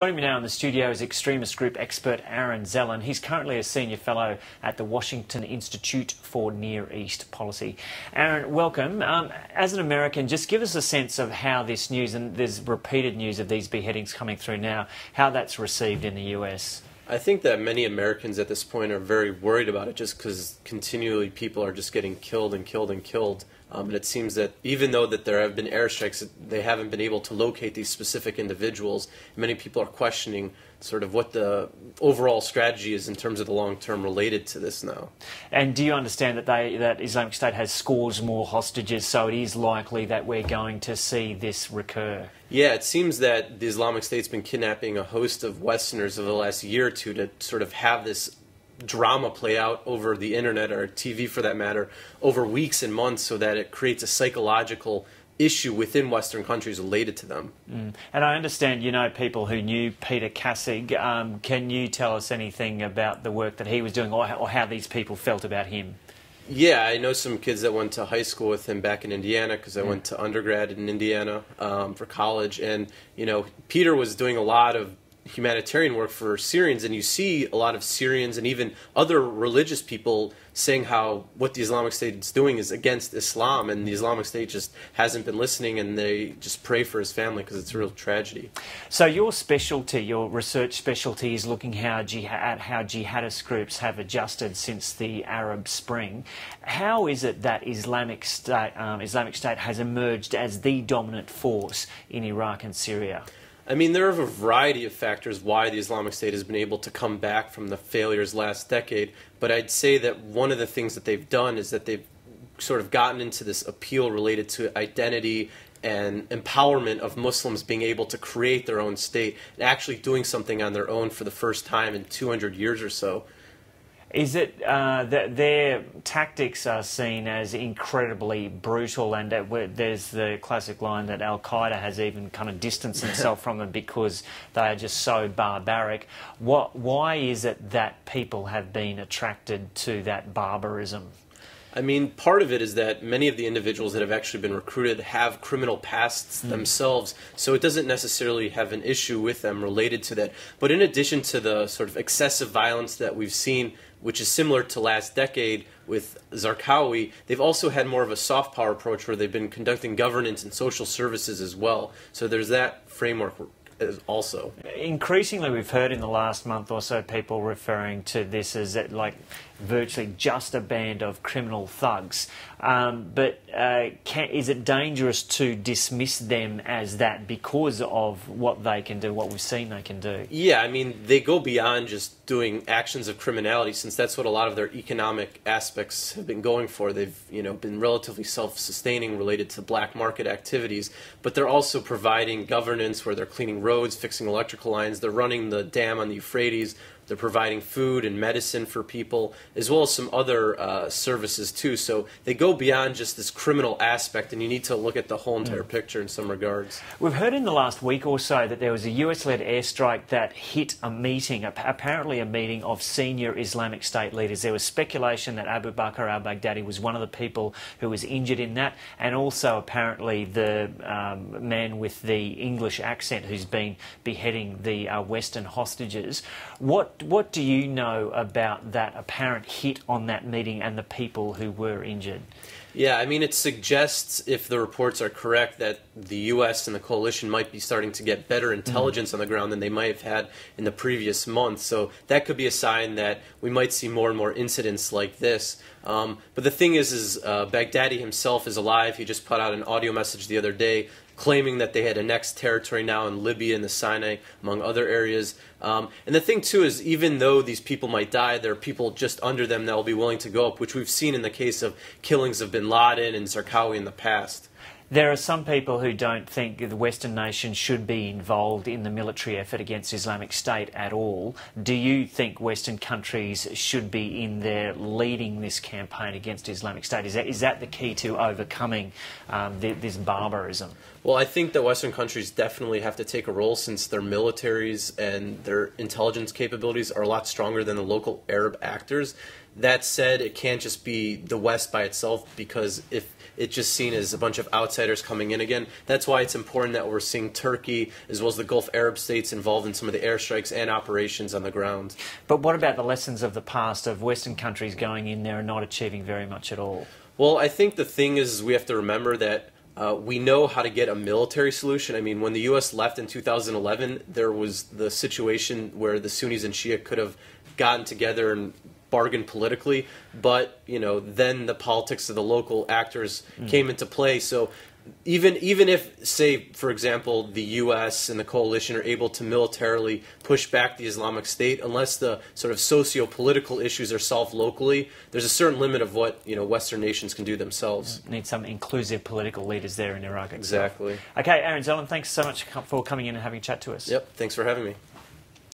Joining me now in the studio is extremist group expert Aaron Zelin. He's currently a senior fellow at the Washington Institute for Near East Policy. Aaron, welcome. As an American, just give us a sense of how this news, and there's repeated news of these beheadings coming through now, how that's received in the US. I think that many Americans at this point are very worried about it just because continually people are just getting killed and killed and killed. And it seems that even though that there have been airstrikes, they haven't been able to locate these specific individuals. Many people are questioning sort of what the overall strategy is in terms of the long term related to this now. And do you understand that Islamic State has scores more hostages, so it is likely that we're going to see this recur? Yeah, it seems that the Islamic State's been kidnapping a host of Westerners over the last year or two to sort of have this drama play out over the internet, or TV for that matter, over weeks and months, so that it creates a psychological issue within Western countries related to them. And I understand you know people who knew Peter Kassig. Can you tell us anything about the work that he was doing, or how these people felt about him? Yeah, I know some kids that went to high school with him back in Indiana, because I went to undergrad in Indiana for college, and you know, Peter was doing a lot of humanitarian work for Syrians, and you see a lot of Syrians and even other religious people saying how what the Islamic State is doing is against Islam, and the Islamic State just hasn't been listening, and they just pray for his family because it's a real tragedy. So your specialty, your research specialty, is looking at how jihadist groups have adjusted since the Arab Spring. How is it that Islamic State has emerged as the dominant force in Iraq and Syria? I mean, there are a variety of factors why the Islamic State has been able to come back from the failures last decade, but I'd say that one of the things that they've done is that they've sort of gotten into this appeal related to identity and empowerment of Muslims being able to create their own state and actually doing something on their own for the first time in 200 years or so. Is it that their tactics are seen as incredibly brutal, and there's the classic line that Al-Qaeda has even kind of distanced themselves from them because they are just so barbaric? Why is it that people have been attracted to that barbarism? I mean, part of it is that many of the individuals that have actually been recruited have criminal pasts themselves, so it doesn't necessarily have an issue with them related to that. But in addition to the sort of excessive violence that we've seen, which is similar to last decade with Zarqawi, they've also had more of a soft power approach where they've been conducting governance and social services as well. So there's that framework also. Increasingly, we've heard in the last month or so people referring to this as like virtually just a band of criminal thugs. Is it dangerous to dismiss them as that because of what they can do, what we've seen they can do? Yeah, I mean, they go beyond just doing actions of criminality, since that's what a lot of their economic aspects have been going for. They've, you know, been relatively self-sustaining related to black market activities, but they're also providing governance where they're cleaning roads, fixing electrical lines, they're running the dam on the Euphrates, they're providing food and medicine for people, as well as some other services too. So they go beyond just this criminal aspect, and you need to look at the whole entire picture in some regards. We've heard in the last week or so that there was a US-led airstrike that hit a meeting, apparently a meeting of senior Islamic State leaders. There was speculation that Abu Bakr al-Baghdadi was one of the people who was injured in that, and also apparently the man with the English accent who's been beheading the Western hostages. What do you know about that apparent hit on that meeting and the people who were injured? Yeah, I mean, it suggests, if the reports are correct, that the U.S. and the coalition might be starting to get better intelligence on the ground than they might have had in the previous month. So that could be a sign that we might see more and more incidents like this. But the thing is Baghdadi himself is alive. He just put out an audio message the other day claiming that they had annexed territory now in Libya and the Sinai, among other areas. And the thing, too, is even though these people might die, there are people just under them that will be willing to go up, which we've seen in the case of killings of bin Laden and Zarqawi in the past. There are some people who don't think the Western nations should be involved in the military effort against Islamic State at all. Do you think Western countries should be in there leading this campaign against Islamic State? Is that the key to overcoming this barbarism? Well, I think that Western countries definitely have to take a role, since their militaries and their intelligence capabilities are a lot stronger than the local Arab actors. That said, it can't just be the West by itself, because if it's just seen as a bunch of outsiders coming in again. That's why it's important that we're seeing Turkey as well as the Gulf Arab states involved in some of the airstrikes and operations on the ground. But what about the lessons of the past of Western countries going in there and not achieving very much at all? Well, I think the thing is we have to remember that we know how to get a military solution. I mean, when the U.S. left in 2011, there was the situation where the Sunnis and Shia could have gotten together and bargained politically, but then the politics of the local actors came into play. So even if, say, for example, the U.S. and the coalition are able to militarily push back the Islamic State, unless the sort of socio-political issues are solved locally, there's a certain limit of what Western nations can do themselves. Need some inclusive political leaders there in Iraq itself. Exactly. Okay, Aaron Zelin, thanks so much for coming in and having a chat to us. Yep, thanks for having me.